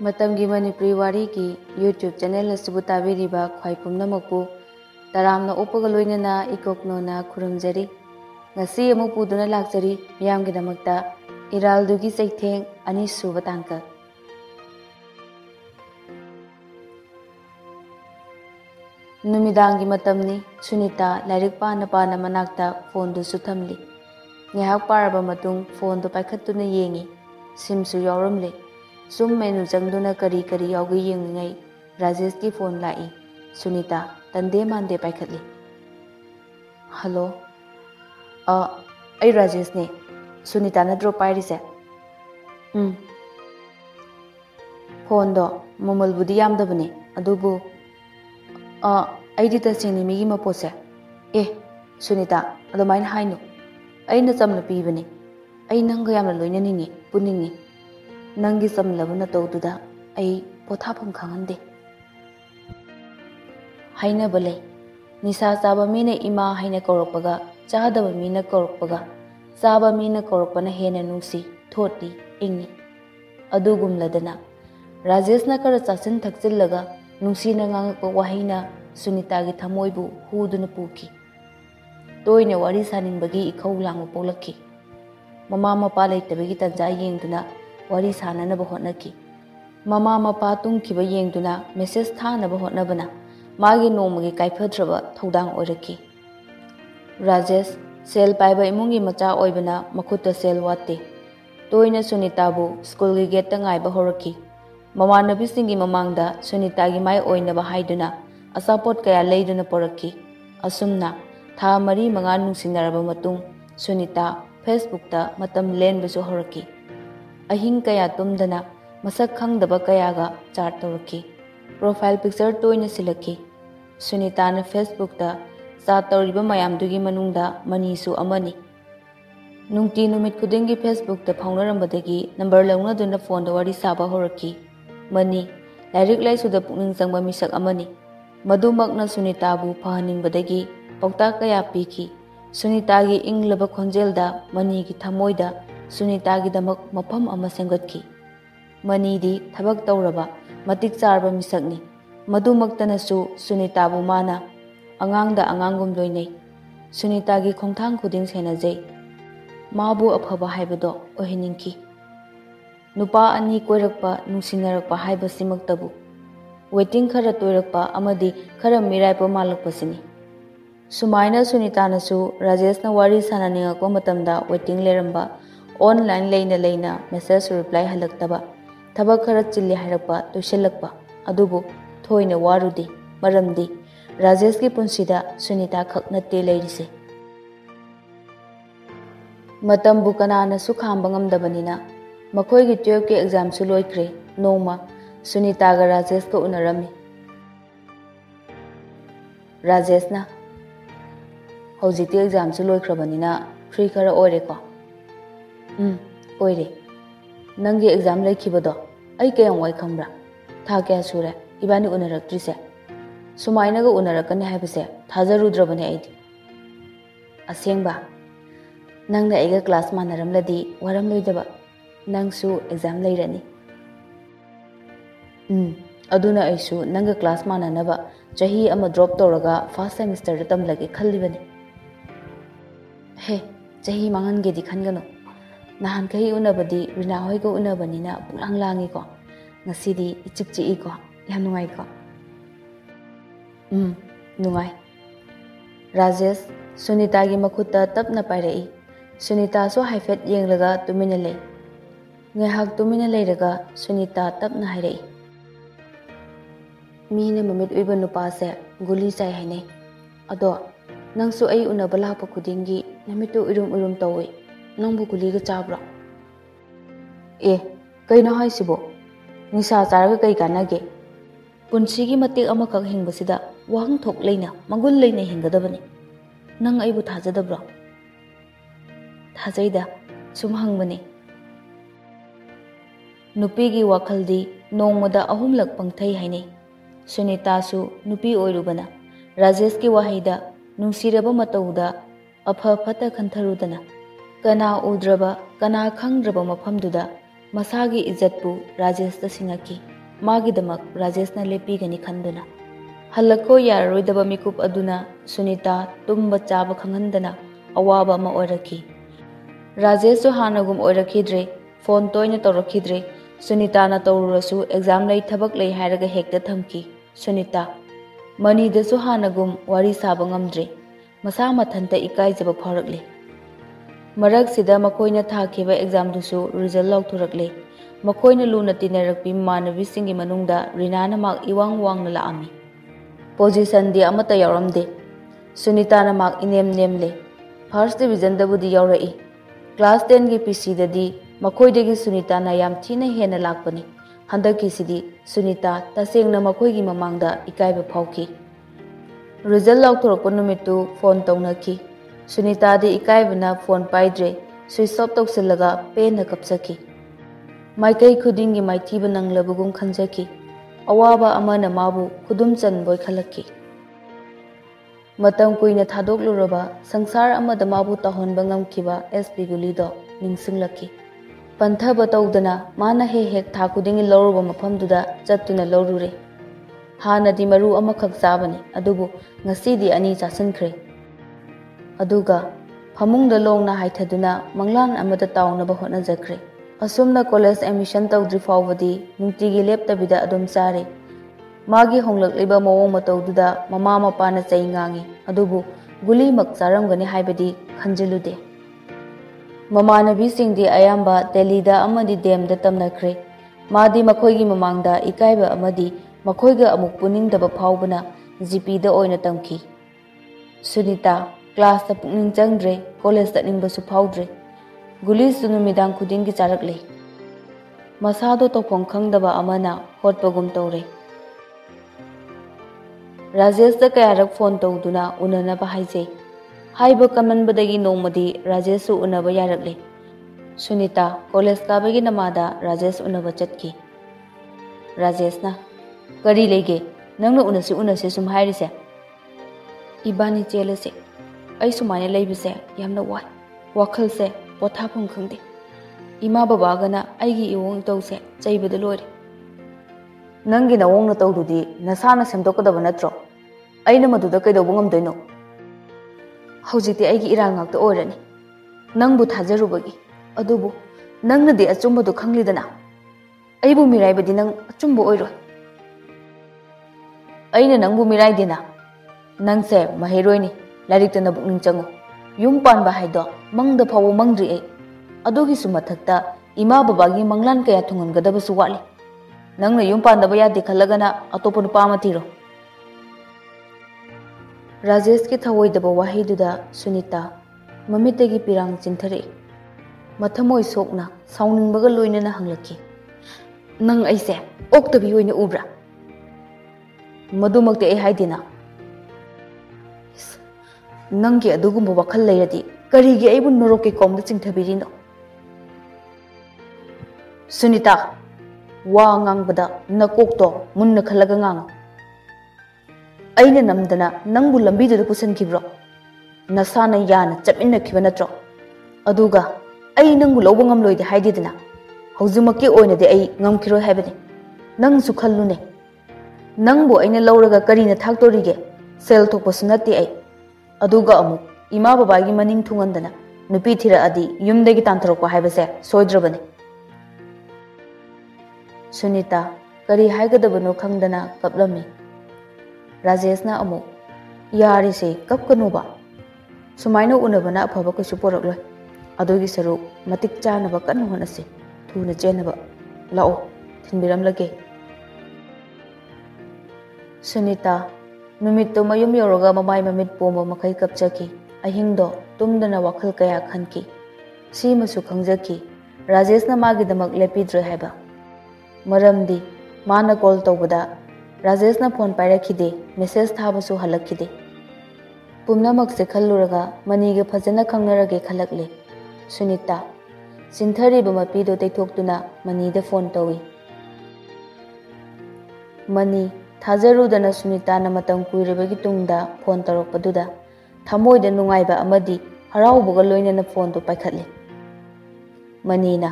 मतमगी मणिपुरी वारी की YouTube channel असुबु ताबिरिबा ख्वाई पुमनमकपु तरामना ओपगा लोइनना इकोकनोना खुरुमजरी ngasi amu puduna lakjari miyamgi damakta iraldugi saitheng ani suba tangka numidangi matamni Sunita lairik pana pana manakta phone du suthamli ngahak paraba matung phone du paikhattuna yengi simsu yawramle sum menu jangduna kari kari yawgi yengngai Rajesh ki phone lai Sunita tande mande paikhatli hello Rajesh ne Sunita na drop pairise phone do momal budi yamdabane adubu aidi tasini migi mapose Sunita adumain hainu aina samna pibane ai nanga yamna loina ningi puningi nangi samlabuna tawduda ai pothapam khangande haina bale nisa chaba mine ima haina korokpaga chadaba mina korokpaga chaba mina korokpana hena nungsi thoti ingi adugumladana Rajesh na kara chasin thakchillaga nungsi na ngangakpa wahina Sunita gi thamoibu huduna puki toina wari saningbagi ikhau langma polakki mama mapa leitabagi tanja yengduna wari sanana ba hotnaki mama mapa tungkiba yengduna message thana ba hotnabana magi nomagi kaiphadraba thodang oiraki Rajesh sel paiba imungi macha oibana makhutta sel watte toina Sunita bu school gi gate ta ngai ba horaki mama nabi singi mamangda Sunita gi mai oina ba haiduna asapot kaya leiduna poraki asumna tha mari manga nungsinaraba matung Sunita Facebook ta matam lenbasu horaki ahing kaya tumdana masak khangdaba kaya ga chat toraki profile picture toina silaki Sunita na Facebook ta sa tawriba mayamdugi manungda manisu amani nungti numit khudingi Facebook ta phaunarambadagi number launaduna phone da wari saba horaki mani lairik laisu da pukning changba misak amani madumakna Sunita bu phaningbadagi paukta kaya piki Sunita gi inglaba khonjelda mani gi thamoida Sunita gi damak mafam ama semgatki mani di thabak tawraba matik charba misakni madumaktana su Sunita bu mana angangda angangum loinai Sunita gi khongthang khuding senajai mabu aphaba haibado ohiningki nupa ani koirakpa nungsingarakpa haiba simaktabu waiting khara toirakpa amadi khara miraipa malakpasini sumaina Sunita nasu Rajesh na wari sananingakpa matamda waiting leramba online leina message reply halaktaba thabak khara chilli hairakpa toisilakpa adubu thoina warudi maramdi Rajesh ki punsida Sunita khak natte leirise matam bu kanana su khamba ngamdabanina makhoi gi 12 ke exam su loikre noma Sunita ga Rajesh ko unarami Rajesh na hojiti exam su loikrabanina free khara oire ko oire nangi exam laikhibado ai kayang wai khambra tha kya sure ibani unaraktrise sumaina ga unarakani haibase thajarudrabani aidi asengba nangna aiga class manaramladi waram loidaba nangsu exam leirani aduna aisu nanga class mananaba chahi ama drop toraga first semester da tamlage khallibani he chahi mangan ge di khangano nahan kai unabadi rina hoi go unabani na pulang langi ko ngasidi ichik chi ko yam nungai ko nungai Rajesh Sunita gi makhutta tapna pairai Sunita so haifet yenglaga tumina lei ngahak tumina leiraga Sunita tapna hairai mine mamit uiba nupa se guli chai hainai ado nangsu ai unaba lakpa khudingi namitu urum tawi nangbu guli ga chabra kaina haisibo nisa charaga kai kanage punsigi matik amakak hingbasida wahang thok leina magul leina hingadabani nang aibu thajadabra thajaida sum hangbani nupigi wakhaldi nongmada ahumlak pangthai hainai Sunita su nupi oirubana Rajesh ki wahaida nungsiraba matauda apha phata khantharudana kana udraba kana khangdraba mafamduda masagi izzatpu Rajesh ta singaki मागिदमक राजेशना लेपीगनी खंदुना हल्लको यारोइदबा मिकुप अदुना सुनीता तुम्बा चाबा खंगंदना अवाबा अमा ओइरखी राजेश हानगुम ओइरखीद्रे फोन तोयना तौरखीद्रे सुनीता ना तौरसु एग्जाम लई थबक लई हायरगा हेक्ता थमकी सुनीता मनीदसु हानगुम वारी साबा ngamdre मसा मथंता इकाइजबा फारकले मरक सिदा मकोइना थाखिबा एग्जाम दुसु रिजल्ट लौथुरकले मकोइना लुना तिनरकपी मानवी सिंगी मनुंगदा रिनाना मार्क इवांग वांगना लाअमी पोजीशन दी अमता यावरमदे सुनीता ना मार्क इनेम नेमले फर्स्ट डिवीजन दबुदी यावरई क्लास 10 की पीसी ददी मकोइदगी सुनीता ना याम थीना हेना लाकपनी हंदकी सिदी सुनीता तसेंगना मकोइगी ममांगदा इकाइबा फाउकी रिजल्ट लौथुरकपा नुमितु फोन तौनकी सुनीता दी इकाइबना फोन पाइद्रे स्विच ऑफ तौसिलगा पेन कपसकी माइकई खुदिंगी माइथीबा नंगलबगुम खंजकी अवाबा अमना माबु खुदुम चनबोय खलकी मतम कुइना थादोकलुरबा संसार अमदा माबु तहोनबा ngamkiba SP गुलीदो निंगसिंगलकी पंथबा तौदना माना हेक था खुदिंगी लौरुबा मफमदुदा चत्तुना लौरुरे हानदी मरु अमखक चाबनी अदुबु ngasiदी अनि चासनख्रे अदुगा फमुंगदा लोंगना हाइथदुना मंगलान अमदा ताउनबा होनाजख्रे असुमना कॉलेज एडमिशन तौद्रि फावबदी नुंतिगी लेप्तबिदा अदुम चारे मागी होंगलक्लिबा मवोंग मतौदुदा ममा मपाना चैंगांगी अदुबु गुली मक चारमगनी हाइबदी खंजिलुदे ममानबी सिंगदी अयाम्बा दिल्लीदा अमदी डेमदा तमनख्रे मादी मखोइगी ममांगदा इकाइबा अमदी मखोइगा अमुक पुनिंगदबा फावबना जीपीदा ओइना तमकी सुनीता क्लास ता पुनिंग चंगद्रे कॉलेज तनिंगबसु फावद्रे गुली सुनुमिदांग खुदिंगी चारकले मसादो तोफों खंगदबा अमना होटपगुम तौरे राजेश दा कयारक फोन तौदुना उननबा हाइजे हाइबा कमनबदगी नोमदी राजेश उनबा यारकले सुनीता कॉलेज काबगी नमादा राजेश उनबा चटकी राजेशना करी लेगे नंगना उनसे सुम हाइरिसे इबानी चेलसे आई सुमाने लेबिसे यामना वाय वाखलसे पोथाफम खंगदे इमा बाबागना आइगी इवोंग तौसे चैबदा लोरे नंगी नवोंग न तौदुदी नसाना सेमदोकदब नत्रो अइना मदुदा कैदौब ngamdoino हौजिते आइगी इरांग ngakta ओइरनी नंगबु थाजरुबगी अदुबु नंगनदि अचुंबदु खंगलिदना अइबु मिराइबदी नंग अचुंब ओइरो अइना नंगबु मिराइदिना नंगसे महेरोइनी लारिकतना बुकनिंग चंगो युम पानबा हाइदो मंगदा फावो मंगद्रि ए अदुगिसु मथक्ता इमा बाबागी मंगलान कया थुंगनगदबसु वाली नंगना युम पानदबा यादे खलगना अतोप नुपा अमा थिरो राजेश की थवोइदबा वाहिदुदा सुनीता ममितगी पिरांग चिंथरे मथमोय सोकना साउनिंगबगा लोइनना हंगलकी नंग अइसे ओक्तबी होइना उब्रा मदुमक्ते ए हाइदिना नंगी अदुगुम्बा वखल लेरदी करिगी अइबु नरोके कोमदा चिंथबिरिनो सुनीता वा ngangbada nakoktto munna khalaga ngang aina namdana nangbu lambidu pusan khibro nasana yana chapinna khiba natro aduga ai nangbu lawba ngamloide haididina haujumakki oina de ai ngamkhiro haibani nang su khallune nangbu aina lawraga karina thaktorige sel thokpasu natti ai aduga amu ima babagi maning thungandana nupi thira adi yumdagi tantarokpa haibase soidrabani Sunita करी हाइगदबनो खंगदना कपलमी राजेशना अमु यारिसे कपकनुबा सुमाइनो उनबना अफब कछु पोरकलोय अदोगी सरु मतिक चानबा कन होनसे थुना चेनबा लाओ थिनबिरम लगे Sunita नुमित्तो मयुम योरगा ममाय ममित pome मखै कपचकी अहिंगदो तुमदना वखल कया खनकी सीमसु खंगजकी राजेशना मागिदमक लेपिद्र हैबा मरमदी माना call तौबदा राजेशना phone पाइरखिदे message थाबसु हलखिदे पुमनमक से खल्लुरगा मनीगे फजना खंगनरगे खलकले सुनीता सिंथरीब मपीदो तैथोक्तुना मनीदे फोन तौई मनी थाजरुदना सुनीताना मतम कुइरबगी तुंगदा फोन तौरकपदुदा थमोइदा नुंगाइबा अमदी हराउबगा लोइनना फोन तो पाइखतले मनीना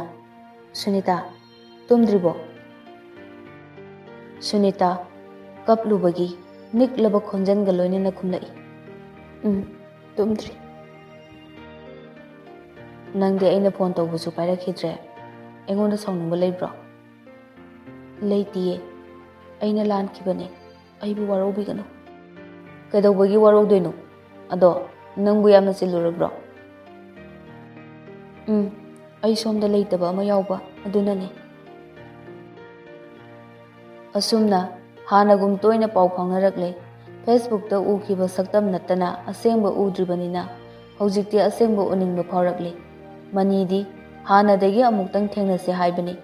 सुनीता तुमद्रिबो ꯁꯨꯅꯤꯇꯥ ꯀꯞꯂꯨꯕꯒꯤ ꯅꯤꯛꯂꯕ ꯈꯣꯟꯖꯦꯜꯒ ꯂꯣꯏꯅꯅ ꯈꯨꯝꯂꯛꯏ꯫ ꯇꯨꯝꯗ꯭ꯔꯤ꯫ ꯅꯪꯗꯤ ꯑꯩꯅ ꯐꯣꯟ ꯇꯧꯕꯁꯨ ꯄꯥꯏꯔꯛꯈꯤꯗ꯭ꯔꯦ꯫ ꯑꯩꯉꯣꯟꯗ ꯁꯥꯎꯅꯤꯡꯕ ꯂꯩꯕ꯭ꯔꯣ? ꯂꯩꯇꯤꯌꯦ꯫ ꯑꯩꯅ ꯂꯥꯟꯈꯤꯕꯅꯦ꯫ ꯑꯩꯕꯨ ꯋꯥꯔꯧꯕꯤꯒꯅꯨ꯫ ꯀꯩꯗꯧꯕꯒꯤ ꯋꯥꯔꯧꯗꯣꯏꯅꯣ? ꯑꯗꯣ ꯅꯪꯕꯨ ꯌꯥꯝꯅ ꯆꯤꯜꯂꯨꯔꯕ꯭ꯔꯣ? ꯑꯩ ꯁꯣꯝꯗ ꯂꯩꯇꯕ ꯑꯃ ꯌꯥꯎꯕ ꯑꯗꯨꯅꯅꯦ꯫ ꯑꯁꯨꯝꯅ ꯍꯥꯟꯅꯒꯨꯝ ꯇꯣꯏꯅ ꯄꯥꯎ ꯐꯥꯎꯅꯔꯛꯂꯦ꯫ ꯐꯦꯁꯕꯨꯛꯇ ꯎꯈꯤꯕ ꯁꯛꯇꯝ ꯅꯠꯇꯅ ꯑꯁꯦꯡꯕ ꯎꯗ꯭ꯔꯤꯕꯅꯤꯅ ꯍꯧꯖꯤꯛꯇꯤ ꯑꯁꯦꯡꯕ ꯎꯅꯤꯡꯕ ꯐꯥꯎꯔꯛꯂꯦ꯫ ꯃꯅꯤꯗꯤ ꯍꯥꯟꯅꯗꯒꯤ ꯑꯃꯨꯛꯇꯪ ꯊꯦꯡꯅꯁꯦ ꯍꯥꯏꯕꯅꯤ꯫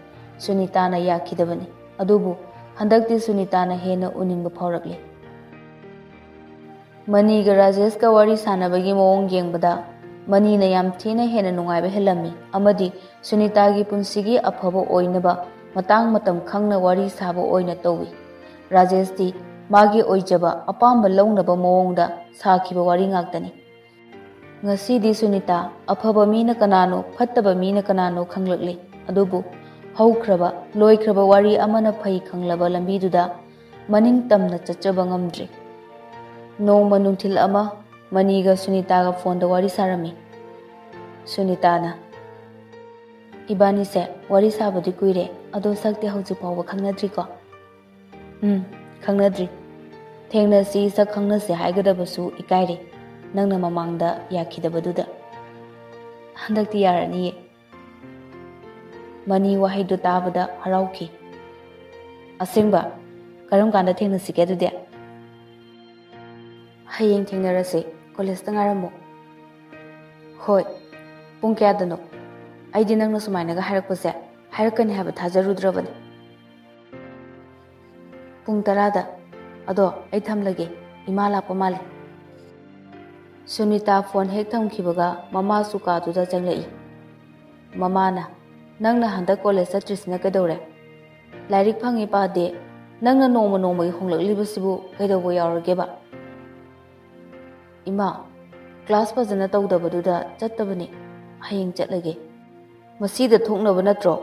ꯁꯨꯅꯤꯇꯥꯅ ꯌꯥꯈꯤꯗꯕꯅꯤ꯫ ꯑꯗꯨꯕꯨ ꯍꯟꯗꯛꯇꯤ ꯁꯨꯅꯤꯇꯥꯅ ꯍꯦꯟꯅ ꯎꯅꯤꯡꯕ ꯐꯥꯎꯔꯛꯂꯦ꯫ ꯃꯅꯤꯒ ꯔꯥꯖꯦꯁꯀ ꯋꯥꯔꯤ ꯁꯥꯟꯅꯕꯒꯤ ꯃꯑꯣꯡ ꯌꯦꯡꯕꯗ ꯃꯅꯤꯅ ꯌꯥꯝ ꯊꯤꯅ ꯍꯦꯟꯅ ꯅꯨꯡꯉꯥꯏꯕ ꯍꯦꯜꯂꯝꯃꯤ ꯑꯃꯗꯤ ꯁꯨꯅꯤꯇꯥꯒꯤ ꯄꯨꯟꯁꯤꯒꯤ ꯑꯐꯕ ꯑꯣꯏꯅꯕ ꯃꯇꯥꯡ ꯃꯇꯝ ꯈꯪꯅ ꯋꯥꯔꯤ ꯁꯥꯕ ꯑꯣꯏꯅ ꯇꯧꯏ꯫ ꯔꯥꯖꯦꯁꯇꯤ ꯃꯥꯒꯤ ꯑꯣꯏꯖꯕ ꯑꯄꯥꯝꯕ ꯂꯧꯅꯕ ꯃꯑꯣꯡꯗ ꯁꯥꯈꯤꯕ ꯋꯥꯔꯤ ꯉꯥꯛꯇꯅꯤ꯫ ꯉꯁꯤꯗꯤ ꯁꯨꯅꯤꯇꯥ ꯑꯐꯕ ꯃꯤꯅ ꯀꯅꯥꯅꯣ ꯐꯠꯇꯕ ꯃꯤꯅ ꯀꯅꯥꯅꯣ ꯈꯪꯂꯛꯂꯦ꯫ ꯑꯗꯨꯕꯨ ꯍꯧꯈ꯭ꯔꯕ ꯂꯣꯏꯈ꯭ꯔꯕ ꯋꯥꯔꯤ ꯑꯃꯅ ꯐꯩ ꯈꯪꯂꯕ ꯂꯝꯕꯤꯗꯨꯗ ꯃꯅꯤꯡ ꯇꯝꯅ ꯆꯠꯆꯕ ꯉꯝꯗ꯭ꯔꯦ꯫ ꯅꯣꯡꯃ ꯅꯨꯡꯊꯤꯜ ꯑꯃ ꯃꯅꯤꯒ ꯁꯨꯅꯤꯇꯥꯒ ꯐꯣꯟꯗ ꯋꯥꯔꯤ ꯁꯥꯔꯝꯃꯤ꯫ ꯁꯨꯅꯤꯇꯥꯅ, ꯏꯕꯥꯅꯤꯁꯦ ꯋꯥꯔꯤ ꯁꯥꯕꯗꯤ ꯀꯨꯏꯔꯦ, ꯑꯗꯣ ꯁꯛꯇꯤ ꯍꯧꯖꯤꯛ ꯐꯥꯎꯕ ꯈꯪꯅꯗ꯭ꯔꯤꯀꯣ? ꯈꯪꯅꯗ꯭ꯔꯤ꯫ ꯊꯦꯡꯅꯁꯤ ꯁꯛ ꯈꯪꯅꯁꯤ ꯍꯥꯏꯒꯗꯕꯁꯨ ꯏꯀꯥꯏꯔꯦ, ꯅꯪꯅ ꯃꯃꯥꯡꯗ ꯌꯥꯈꯤꯗꯕꯗꯨꯗ꯫ ꯍꯟꯗꯛꯇꯤ ꯌꯥꯔꯅꯤꯌꯦ꯫ ꯃꯅꯤ ꯋꯥꯍꯩꯗꯨ ꯇꯥꯕꯗ ꯍꯔꯥꯎꯈꯤ꯫ ꯑꯁꯦꯡꯕ? ꯀꯔꯝ ꯀꯥꯟꯗ ꯊꯦꯡꯅꯁꯤꯒꯦ ꯑꯗꯨꯗꯤ? ꯍꯌꯦꯡ ꯊꯦꯡꯅꯔꯁꯦ, ꯀꯣꯂꯦꯖꯇ ꯉꯥꯏꯔꯝꯃꯣ꯫ ꯍꯣꯏ, ꯄꯨꯡ ꯀꯌꯥꯗꯅꯣ? ꯑꯩꯗꯤ ꯅꯪꯅ ꯁꯨꯃꯥꯏꯅꯒ ꯍꯥꯏꯔꯛꯄꯁꯦ ꯍꯥꯏꯔꯛꯀꯅꯤ ꯍꯥꯏꯕ ꯊꯥꯖꯔꯨꯗ꯭ꯔꯕꯅꯤ꯫ ꯄꯨꯡ 10ꯗ꯫ ꯑꯗꯣ ꯑꯩ ꯊꯝꯂꯒꯦ, ꯏꯃꯥ ꯂꯥꯛꯄ ꯃꯥꯜꯂꯦ꯫ ꯁꯨꯅꯤꯇꯥ ꯐꯣꯟ ꯍꯦꯛ ꯊꯝꯈꯤꯕꯒ ꯃꯃꯥꯁꯨ ꯀꯥꯗꯨꯗ ꯆꯪꯂꯛꯏ꯫ ꯃꯃꯥꯅ, ꯅꯪꯅ ꯍꯟꯗꯛ ꯀꯣꯂꯦꯖ ꯆꯠꯇ꯭ꯔꯤꯁꯤꯅ ꯀꯩꯗꯧꯔꯦ? ꯂꯥꯏꯔꯤꯛ ꯐꯪꯉꯤ ꯄꯥꯗꯦ, ꯅꯪꯅ ꯅꯣꯡꯃ ꯅꯣꯡꯃꯒꯤ ꯍꯣꯡꯂꯛꯂꯤꯕꯁꯤꯕꯨ ꯀꯩꯗꯧꯕ ꯌꯥꯎꯔꯒꯦꯕ? ꯏꯃꯥ, ꯀ꯭ꯂꯥꯁ ꯐꯖꯅ ꯇꯧꯗꯕꯗꯨꯗ ꯆꯠꯇꯕꯅꯦ, ꯍꯌꯦꯡ ꯆꯠꯂꯒꯦ꯫ ꯃꯁꯤꯗ ꯊꯣꯛꯅꯕ ꯅꯠꯇ꯭ꯔꯣ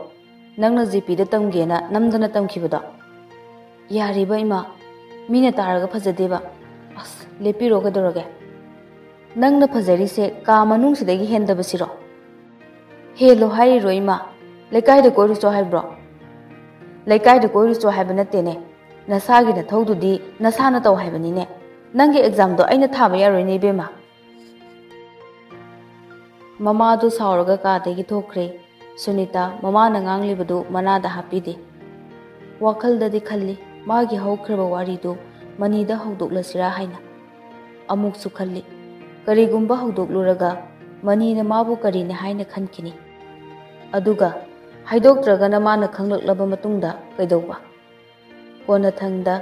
ꯅꯪꯅ ꯖꯤꯄꯤꯗ ꯇꯝꯒꯦꯅ ꯅꯝꯗꯅ ꯇꯝꯈꯤꯕꯗꯣ? ꯌꯥꯔꯤꯕ ꯏꯃꯥ, ꯃꯤꯅ ꯇꯥꯔꯒ ꯐꯖꯗꯦꯕ꯫ ꯑꯁ, ꯂꯦꯞꯄꯤꯔꯣ ꯀꯩꯗꯧꯔꯒꯦ? ꯅꯪꯅ ꯐꯖꯔꯤꯁꯦ ꯀꯥ ꯃꯅꯨꯡꯁꯤꯗꯒꯤ ꯍꯦꯟꯗꯕꯁꯤꯔꯣ? ꯍꯦꯜꯂꯣ ꯍꯥꯏꯔꯤꯔꯣ ꯏꯃꯥ? ꯂꯩꯀꯥꯏꯗ ꯀꯣꯏꯔꯨꯆꯣ ꯍꯥꯏꯕ꯭ꯔꯣ? ꯂꯩꯀꯥꯏꯗ ꯀꯣꯏꯔꯨꯆꯣ ꯍꯥꯏꯕ ꯅꯠꯇꯦꯅꯦ, ꯅꯁꯥꯒꯤ ꯅꯊꯧꯗꯨꯗꯤ ꯅꯁꯥꯅ ꯇꯧ ꯍꯥꯏꯕꯅꯤꯅꯦ꯫ ꯅꯪꯒꯤ ꯑꯦꯛꯖꯥꯝꯗꯣ ꯑꯩꯅ ꯊꯥꯕ ꯌꯥꯔꯣꯏꯅꯦ ꯏꯕꯦꯝꯃ꯫ ꯃꯃꯥꯗꯨ ꯁꯥꯎꯔꯒ ꯀꯥꯗꯒꯤ ꯊꯣꯛꯈ꯭ꯔꯦ꯫ ꯁꯨꯅꯤꯇꯥ ꯃꯃꯥꯅ ꯉꯥꯡꯂꯤꯕꯗꯨ ꯃꯅꯥꯗ ꯍꯥꯞꯄꯤꯗꯦ꯫ ꯋꯥꯈꯜꯗꯗꯤ ꯈꯜꯂꯤ ꯃꯥꯒꯤ ꯍꯧꯈ꯭ꯔꯕ ꯋꯥꯔꯤꯗꯨ ꯃꯅꯤꯗ ꯍꯧꯗꯣꯛꯂꯁꯤꯔꯥ ꯍꯥꯏꯅ꯫ ꯑꯃꯨꯛꯁꯨ ꯈꯜꯂꯤ ꯀꯔꯤꯒꯨꯝꯕ ꯍꯧꯗꯣꯛꯂꯨꯔꯒ ꯃꯅꯤꯅ ꯃꯥꯕꯨ ꯀꯔꯤꯅꯦ ꯍꯥꯏꯅ ꯈꯟꯈꯤꯅꯤ꯫ ꯑꯗꯨꯒ ꯍꯥꯏꯗꯣꯛꯇ꯭ꯔꯒꯅ ꯃꯥꯅ ꯈꯪꯂꯛꯂꯕ ꯃꯇꯨꯡꯗ ꯀꯩꯗꯧꯕ? ꯀꯣꯟꯅꯊꯪꯗ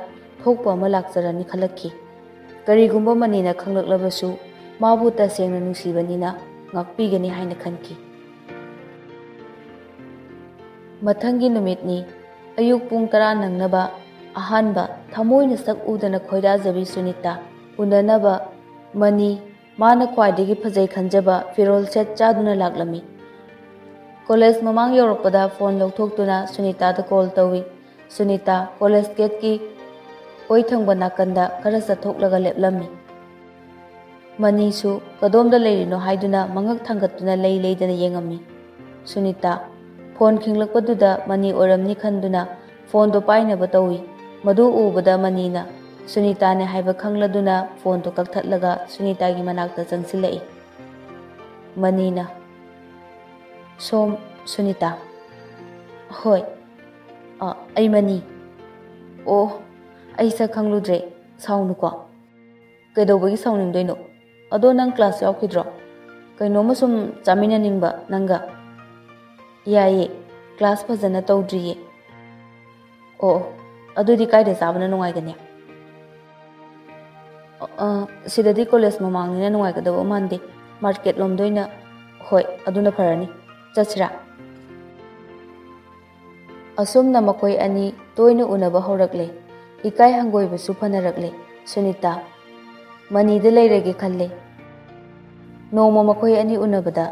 ꯊꯣꯛꯄ ꯑꯃ ꯂꯥꯛꯆꯔꯅꯤ ꯈꯜꯂꯛꯈꯤ꯫ ꯀꯔꯤꯒꯨꯝꯕ ꯃꯅꯤꯅ ꯈꯪꯂꯛꯂꯕꯁꯨ ꯃꯥꯕꯨ ꯇꯁꯦꯡꯅ ꯅꯨꯡꯁꯤꯕꯅꯤꯅ ꯉꯥꯛꯄꯤꯒꯅꯤ ꯍꯥꯏꯅ ꯈꯟꯈꯤ꯫ ꯃꯊꯪꯒꯤ ꯅꯨꯃꯤꯠꯅꯤ꯫ ꯑꯌꯨꯛ ꯄꯨꯡ 10 ꯅꯪꯅꯕ ꯑꯍꯥꯟꯕ ꯊꯃꯣꯏꯅ ꯁꯛ ꯎꯗꯅ ꯈꯣꯏꯗꯥꯖꯕꯤ ꯁꯨꯅꯤꯇꯥ ꯎꯅꯅꯕ ꯃꯅꯤ ꯃꯥꯅ ꯈ꯭ꯋꯥꯏꯗꯒꯤ ꯐꯖꯩ ꯈꯟꯖꯕ ꯐꯤꯔꯣꯜ ꯁꯦꯠ ꯆꯥꯗꯨꯅ ꯂꯥꯛꯂꯝꯃꯤ꯫ ꯀꯣꯂꯦꯖ ꯃꯃꯥꯡ ꯌꯧꯔꯛꯄꯗ ꯐꯣꯟ ꯂꯧꯊꯣꯛꯇꯨꯅ ꯁꯨꯅꯤꯇꯥꯗ ꯀꯣꯜ ꯇꯧꯏ꯫ ꯁꯨꯅꯤꯇꯥ ꯀꯣꯂꯦꯖ ꯒꯦꯠꯀꯤ ꯑꯣꯏ ꯊꯪꯕ ꯅꯥꯀꯟꯗ ꯈꯔ ꯆꯠꯊꯣꯛꯂꯒ ꯂꯦꯞꯂꯝꯃꯤ꯫ ꯃꯅꯤꯁꯨ ꯀꯗꯣꯝꯗ ꯂꯩꯔꯤꯅꯣ ꯍꯥꯏꯗꯨꯅ ꯃꯉꯛ ꯊꯥꯡꯒꯠꯇꯨꯅ ꯂꯩ ꯂꯩꯗꯅ ꯌꯦꯡꯉꯝꯃꯤ꯫ ꯁꯨꯅꯤꯇꯥ ꯐꯣꯟ ꯈꯤꯡꯂꯛꯄꯗꯨꯗ ꯃꯅꯤ ꯑꯣꯏꯔꯝꯅꯤ ꯈꯟꯗꯨꯅ ꯐꯣꯟꯗꯣ ꯄꯥꯏꯅꯕ ꯇꯧꯏ꯫ ꯃꯗꯨ ꯎꯕꯗ ꯃꯅꯤꯅ ꯁꯨꯅꯤꯇꯥꯅꯦ ꯍꯥꯏꯕ ꯈꯪꯂꯗꯨꯅ ꯐꯣꯟꯗꯣ ꯀꯛꯊꯠꯂꯒ ꯁꯨꯅꯤꯇꯥꯒꯤ ꯃꯅꯥꯛꯇ ꯆꯪꯁꯤꯜꯂꯛꯏ꯫ ꯃꯅꯤꯅ, ꯁꯣꯝ ꯁꯨꯅꯤꯇꯥ? ꯍꯣꯏ, ꯑꯩ ꯃꯅꯤ꯫ ꯑꯣ, ꯑꯩ ꯁꯛ ꯈꯪꯂꯨꯗ꯭ꯔꯦ, ꯁꯥꯎꯅꯨꯀꯣ꯫ ꯀꯩꯗꯧꯕꯒꯤ ꯁꯥꯎꯅꯤꯡꯗꯣꯏꯅꯣ? ꯑꯗꯣ ꯅꯪ ꯀ꯭ꯂꯥꯁ ꯌꯥꯎꯈꯤꯗ꯭ꯔꯣ? ꯀꯩꯅꯣꯝꯃ ꯁꯨꯝ ꯆꯥꯃꯤꯟꯅꯅꯤꯡꯕ ꯅꯪꯒ꯫ ꯌꯥꯏꯌꯦ, ꯀ꯭ꯂꯥꯁ ꯐꯖꯅ ꯇꯧꯗ꯭ꯔꯤꯌꯦ꯫ ꯑꯣ, ꯑꯗꯨꯗꯤ ꯀꯥꯏꯗ ꯆꯥꯕꯅ ꯅꯨꯡꯉꯥꯏꯒꯅꯤ? ꯁꯤꯗꯗꯤ ꯀꯣꯂꯦꯖ ꯃꯃꯥꯡꯅꯤꯅ ꯅꯨꯡꯉꯥꯏꯒꯗꯕ ꯃꯥꯟꯗꯦ, ꯃꯥꯔꯀꯦꯠ ꯂꯣꯝꯗ ꯑꯣꯏꯅ꯫ ꯍꯣꯏ, ꯑꯗꯨꯅ ꯐꯔꯅꯤ, ꯆꯠꯁꯤꯔꯥ? ꯑꯁꯨꯝꯅ ꯃꯈꯣꯏ ꯑꯅꯤ ꯇꯣꯏꯅ ꯎꯅꯕ ꯍꯧꯔꯛꯂꯦ꯫ ꯏꯀꯥꯏ ꯍꯪꯒꯣꯏꯕꯁꯨ ꯐꯅꯔꯛꯂꯦ꯫ ꯁꯨꯅꯤꯇꯥ ꯃꯅꯤꯗ ꯂꯩꯔꯒꯦ ꯈꯜꯂꯦ꯫ ꯅꯣꯡꯃ ꯃꯈꯣꯏ ꯑꯅꯤ ꯎꯅꯕꯗ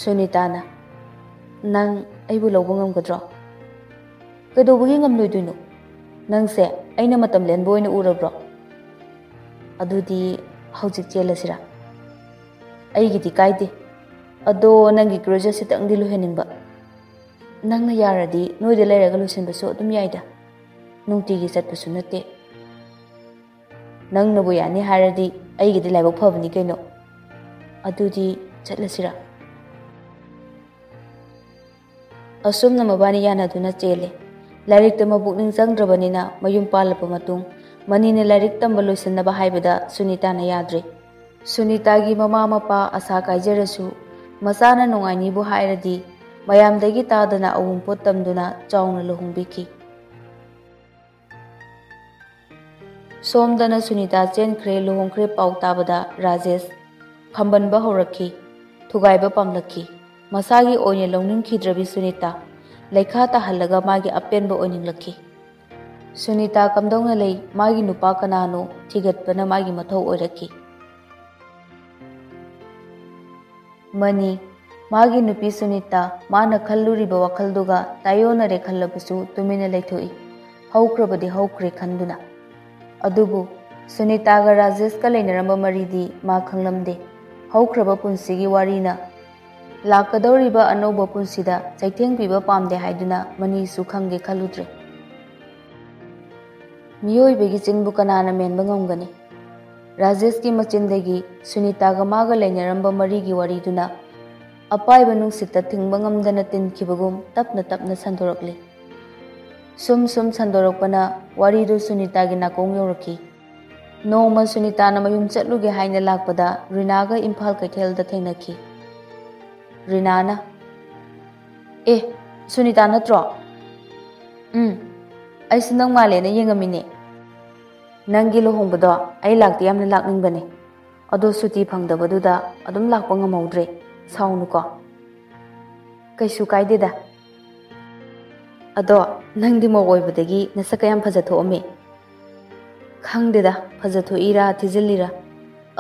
ꯁꯨꯅꯤꯇꯥꯅ, ꯅꯪ ꯑꯩꯕꯨ ꯂꯧꯕ ꯉꯝꯒꯗ꯭ꯔꯣ? ꯀꯩꯗꯧꯕꯒꯤ ꯉꯝꯂꯣꯏꯗꯣꯏꯅꯣ? ꯅꯪꯁꯦ ꯑꯩꯅ ꯃꯇꯝ ꯂꯦꯟꯕ ꯑꯣꯏꯅ ꯎꯔꯕ꯭ꯔꯣ? ꯑꯗꯨꯗꯤ ꯍꯧꯖꯤꯛ ꯆꯦꯜꯂꯁꯤꯔꯥ? ꯑꯩꯒꯤꯗꯤ ꯀꯥꯏꯗꯦ, ꯑꯗꯣ ꯅꯪꯒꯤ ꯒ꯭ꯔꯦꯖꯨꯑꯦꯠꯁꯤꯇꯪꯗꯤ ꯂꯣꯏꯍꯟꯅꯤꯡꯕ꯫ ꯅꯪꯅ ꯌꯥꯔꯗꯤ ꯅꯣꯏꯗ ꯂꯩꯔꯒ ꯂꯣꯏꯁꯤꯟꯕꯁꯨ ꯑꯗꯨꯝ ꯌꯥꯏꯗ, ꯅꯨꯡꯇꯤꯒꯤ ꯆꯠꯄꯁꯨ ꯅꯠꯇꯦ꯫ ꯅꯪꯅꯕꯨ ꯌꯥꯅꯤ ꯍꯥꯏꯔꯗꯤ ꯑꯩꯒꯤꯗꯤ ꯂꯥꯏꯕꯛ ꯐꯕꯅꯤ ꯀꯩꯅꯣ꯫ ꯑꯗꯨꯗꯤ ꯆꯠꯂꯁꯤꯔꯥ? ꯑꯁꯨꯝꯅ ꯃꯕꯥꯅꯤ ꯌꯥꯅꯗꯨꯅ ꯆꯦꯜꯂꯦ꯫ ꯂꯥꯏꯔꯤꯛꯇ ꯃꯄꯨꯛꯅꯤꯡ ꯆꯪꯗ꯭ꯔꯕꯅꯤꯅ ꯃꯌꯨꯝ ꯄꯥꯜꯂꯕ ꯃꯇꯨꯡ ꯃꯅꯤꯅ ꯂꯥꯏꯔꯤꯛ ꯇꯝꯕ ꯂꯣꯏꯁꯤꯟꯅꯕ ꯍꯥꯏꯕꯗ ꯁꯨꯅꯤꯇꯥꯅ ꯌꯥꯗ꯭ꯔꯦ꯫ ꯁꯨꯅꯤꯇꯥꯒꯤ ꯃꯃꯥ ꯃꯄꯥ ꯑꯁꯥ ꯀꯥꯏꯖꯔꯁꯨ ꯃꯆꯥꯅ ꯅꯨꯡꯉꯥꯏꯅꯤꯕꯨ ꯍꯥꯏꯔꯗꯤ ꯃꯌꯥꯝꯗꯒꯤ ꯇꯥꯗꯅ ꯑꯎꯟꯄꯣꯠ ꯇꯝꯗꯨꯅ ꯆꯥꯎꯅ ꯂꯨꯍꯣꯡꯕꯤꯈꯤ꯫ ꯁꯣꯝꯗꯅ ꯁꯨꯅꯤꯇꯥ ꯆꯦꯟꯈ꯭ꯔꯦ ꯂꯨꯍꯣꯡꯈ꯭ꯔꯦ ꯄꯥꯎ ꯇꯥꯕꯗ ꯔꯥꯖꯦꯁ ꯈꯝꯕꯟꯕ ꯍꯧꯔꯛꯈꯤ, ꯊꯨꯒꯥꯏꯕ ꯄꯥꯝꯂꯛꯈꯤ꯫ ꯃꯁꯥꯒꯤ ꯑꯣꯏꯅ ꯂꯧꯅꯤꯡꯈꯤꯗ꯭ꯔꯕꯤ ꯁꯨꯅꯤꯇꯥ ꯂꯩꯈꯥ ꯇꯥꯍꯜꯂꯒ ꯃꯥꯒꯤ ꯑꯄꯦꯟꯕ ꯑꯣꯏꯅꯤꯡꯂꯛꯈꯤ꯫ ꯁꯨꯅꯤꯇꯥ ꯀꯝꯗꯧꯅ ꯂꯩ, ꯃꯥꯒꯤ ꯅꯨꯄꯥ ꯀꯅꯥꯅꯣ ꯊꯤꯒꯠꯄꯅ ꯃꯥꯒꯤ ꯃꯊꯧ ꯑꯣꯏꯔꯛꯈꯤ꯫ ꯃꯅꯤ, ꯃꯥꯒꯤ ꯅꯨꯄꯤ ꯁꯨꯅꯤꯇꯥ ꯃꯥꯅ ꯈꯜꯂꯨꯔꯤꯕ ꯋꯥꯈꯜꯗꯨꯒ ꯇꯥꯏꯌꯣꯟꯅꯔꯦ ꯈꯜꯂꯕꯁꯨ ꯇꯨꯃꯤꯟꯅ ꯂꯩꯊꯣꯛꯏ, ꯍꯧꯈ꯭ꯔꯕꯗꯤ ꯍꯧꯈ꯭ꯔꯦ ꯈꯟꯗꯨꯅ꯫ ꯑꯗꯨꯕꯨ ꯁꯨꯅꯤꯇꯥꯒ ꯔꯥꯖꯦꯁꯀ ꯂꯩꯅꯔꯝꯕ ꯃꯔꯤꯗꯤ ꯃꯥ ꯈꯪꯂꯝꯗꯦ꯫ ꯍꯧꯈ꯭ꯔꯕ ꯄꯨꯟꯁꯤꯒꯤ ꯋꯥꯔꯤꯅ ꯂꯥꯛꯀꯗꯧꯔꯤꯕ ꯑꯅꯧꯕ ꯄꯨꯟꯁꯤꯗ ꯆꯩꯊꯦꯡ ꯄꯤꯕ ꯄꯥꯝꯗꯦ ꯍꯥꯏꯗꯨꯅ ꯃꯅꯤꯁꯨ ꯈꯪꯒꯦ ꯈꯜꯂꯨꯗ꯭ꯔꯦ꯫ ꯃꯤꯑꯣꯏꯕꯒꯤ ꯆꯤꯟꯕꯨ ꯀꯅꯥꯅ ꯃꯦꯟꯕ ꯉꯝꯒꯅꯤ? ꯔꯥꯖꯦꯁꯀꯤ ꯃꯆꯤꯟꯗꯒꯤ ꯁꯨꯅꯤꯇꯥꯒ ꯃꯥꯒ ꯂꯩꯅꯔꯝꯕ ꯃꯔꯤꯒꯤ ꯋꯥꯔꯤꯗꯨꯅ ꯑꯄꯥꯏꯕ ꯅꯨꯡꯁꯤꯠꯇ ꯊꯤꯡꯕ ꯉꯝꯗꯅ ꯇꯤꯟꯈꯤꯕꯒꯨꯝ ꯇꯞꯅ ꯇꯞꯅ ꯁꯟꯗꯣꯔꯛꯂꯤ꯫ ꯁꯨꯝ ꯁꯟꯗꯣꯔꯛꯄꯅ ꯋꯥꯔꯤꯗꯨ ꯁꯨꯅꯤꯇꯥꯒꯤ ꯅꯥꯀꯣꯡ ꯌꯧꯔꯛꯈꯤ꯫ ꯅꯣꯡꯃ ꯁꯨꯅꯤꯇꯥꯅ ꯃꯌꯨꯝ ꯆꯠꯂꯨꯒꯦ ꯍꯥꯏꯅ ꯂꯥꯛꯄꯗ ꯔꯤꯅꯥꯒ ꯏꯝꯐꯥꯜ ꯀꯩꯊꯦꯜꯗ ꯊꯦꯡꯅꯈꯤ꯫ ꯔꯤꯅꯥꯅ, "ꯑꯦ, ꯁꯨꯅꯤꯇꯥ ꯅꯠꯇ꯭ꯔꯣ? ꯑꯩꯁꯨ ꯅꯪ ꯃꯥꯜꯂꯦꯅ ꯌꯦꯡꯉꯝꯃꯤꯅꯦ꯫ ꯅꯪꯒꯤ ꯂꯨꯍꯣꯡꯕꯗꯣ ꯑꯩ ꯂꯥꯛꯇꯤ ꯌꯥꯝꯅ ꯂꯥꯛꯅꯤꯡꯕꯅꯦ, ꯑꯗꯣ ꯁꯨꯇꯤ ꯐꯪꯗꯕꯗꯨꯗ ꯑꯗꯨꯝ ꯂꯥꯛꯄ ꯉꯝꯍꯧꯗ꯭ರೆ, ꯁꯥꯎꯅꯨꯀꯣ"꯫ "ꯀꯩꯁꯨ ꯀꯥꯏꯗꯦꯗ꯫ ꯑꯗꯣ ꯅꯪꯗꯤ ꯃꯧ ꯑꯣꯏꯕꯗꯒꯤ ꯅꯁꯛꯀ ꯌꯥꯝ ꯐꯖꯊꯣꯛꯑꯝꯃꯦ꯫ ꯈꯪꯗꯦꯗ, ꯐꯖꯊꯣꯛꯏꯔꯥ ꯊꯤꯖꯤꯜꯂꯤꯔꯥ꯫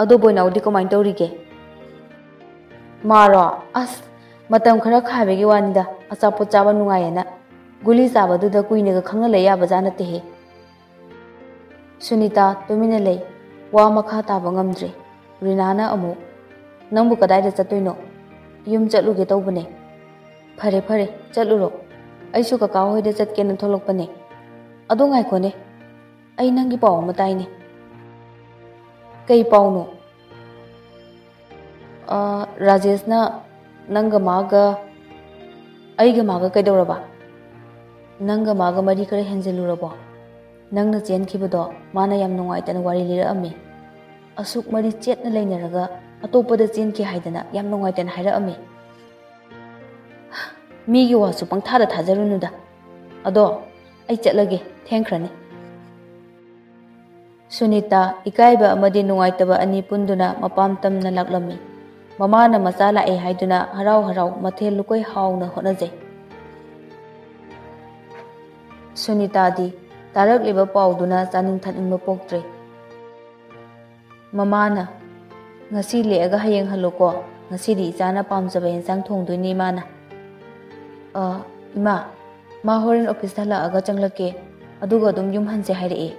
ꯑꯗꯣ ꯕꯣꯏꯅꯥꯎꯗꯤ ꯀꯃꯥꯏꯅ ꯇꯧꯔꯤꯒꯦ?" "ꯃꯥꯔꯣ? ꯑꯁ, ꯃꯇꯝ ꯈꯔ ꯈꯥꯏꯕꯒꯤ ꯋꯥꯅꯤꯗ, ꯑꯆꯥꯄꯣꯠ ꯆꯥꯕ ꯅꯨꯡꯉꯥꯏꯌꯦꯅ꯫ ꯒꯨꯂꯤ ꯆꯥꯕꯗꯨꯗ ꯀꯨꯏꯅꯒ ꯈꯪꯅ ꯂꯩ ꯌꯥꯕꯖꯥꯠ ꯅꯠꯇꯦꯍꯦ"꯫ ꯁꯨꯅꯤꯇꯥ ꯇꯨꯃꯤꯟꯅ ꯂꯩ, ꯋꯥ ꯃꯈꯥ ꯇꯥꯕ ꯉꯝꯗ꯭ꯔꯦ꯫ ꯔꯤꯅꯥꯅ ꯑꯃꯨꯛ, "ꯅꯪꯕꯨ ꯀꯗꯥꯏꯗ ꯆꯠꯇꯣꯏꯅꯣ?" "ꯌꯨꯝ ꯆꯠꯂꯨꯒꯦ ꯇꯧꯕꯅꯦ"꯫ "ꯐꯔꯦ ꯐꯔꯦ, ꯆꯠꯂꯨꯔꯣ꯫ ꯑꯩꯁꯨ ꯀꯀꯥ ꯍꯣꯏꯗ ꯆꯠꯀꯦꯅ ꯊꯣꯛꯂꯛꯄꯅꯦ꯫ ꯑꯗꯣ ꯉꯥꯏꯈꯣꯅꯦ, ꯑꯩ ꯅꯪꯒꯤ ꯄꯥꯎ ꯑꯃ ꯇꯥꯏꯅꯦ"꯫ "ꯀꯩ ꯄꯥꯎꯅꯣ?" "ꯔꯥꯖꯦꯁꯅ ꯅꯪꯒ ꯃꯥꯒ..." "ꯑꯩꯒ ꯃꯥꯒ ꯀꯩꯗꯧꯔꯕ? ꯅꯪꯒ ꯃꯥꯒ ꯃꯔꯤ ꯈꯔ ꯍꯦꯟꯖꯤꯜꯂꯨꯔꯕꯣ? ꯅꯪꯅ ꯆꯦꯟꯈꯤꯕꯗꯣ ꯃꯥꯅ ꯌꯥꯝ ꯅꯨꯡꯉꯥꯏꯇꯅ ꯋꯥꯔꯤ ꯂꯤꯔꯛꯑꯝꯃꯤ꯫ ꯑꯁꯨꯛ ꯃꯔꯤ ꯆꯦꯠꯅ ꯂꯩꯅꯔꯒ ꯑꯇꯣꯞꯄꯗ ꯆꯦꯟꯈꯤ ꯍꯥꯏꯗꯅ ꯌꯥꯝ ꯅꯨꯡꯉꯥꯏꯇꯅ ꯍꯥꯏꯔꯛꯑꯝꯃꯤ"꯫ "ꯃꯤꯒꯤ ꯋꯥꯁꯨ ꯄꯪꯊꯥꯗ ꯊꯥꯖꯔꯨꯅꯨꯗ꯫ ꯑꯗꯣ ꯑꯩ ꯆꯠꯂꯒꯦ, ꯊꯦꯡꯈ꯭ꯔꯅꯤ"꯫ ꯁꯨꯅꯤꯇꯥ ꯏꯀꯥꯏꯕ ꯑꯃꯗꯤ ꯅꯨꯡꯉꯥꯏꯇꯕ ꯑꯅꯤ ꯄꯨꯟꯗꯨꯅ ꯃꯄꯥꯝ ꯇꯝꯅ ꯂꯥꯛꯂꯝꯃꯤ꯫ ꯃꯃꯥꯅ ꯃꯆꯥ ꯂꯥꯛꯑꯦ ꯍꯥꯏꯗꯨꯅ ꯍꯔꯥꯎ ꯍꯔꯥꯎ ꯃꯊꯦꯜ ꯂꯨꯀꯣꯏ ꯍꯥꯎꯅ ꯍꯣꯠꯅꯖꯩ꯫ ꯁꯨꯅꯤꯇꯥꯗꯤ ꯇꯥꯔꯛꯂꯤꯕ ꯄꯥꯎꯗꯨꯅ ꯆꯥꯅꯤꯡ ꯊꯛꯅꯤꯡꯕ ꯄꯣꯛꯇ꯭ꯔꯦ꯫ ꯃꯃꯥꯅ, "ꯉꯁꯤ ꯂꯦꯛꯑꯒ ꯍꯌꯦꯡ ꯍꯜꯂꯨꯀꯣ, ꯉꯁꯤꯗꯤ ꯏꯆꯥꯅ ꯄꯥꯝꯖꯕ ꯌꯦꯟꯁꯥꯡ ꯊꯣꯡꯗꯣꯏꯅꯤ ꯏꯃꯥꯅ"꯫ "ꯏꯃꯥ, ꯃꯥ ꯍꯣꯔꯦꯟ ꯑꯣꯐꯤꯁ ꯍꯜꯂꯛꯑꯒ ꯆꯪꯂꯛꯀꯦ, ꯑꯗꯨꯒ ꯑꯗꯨꯝ ꯌꯨꯝ ꯍꯟꯁꯦ ꯍꯥꯏꯔꯛꯑꯦ"꯫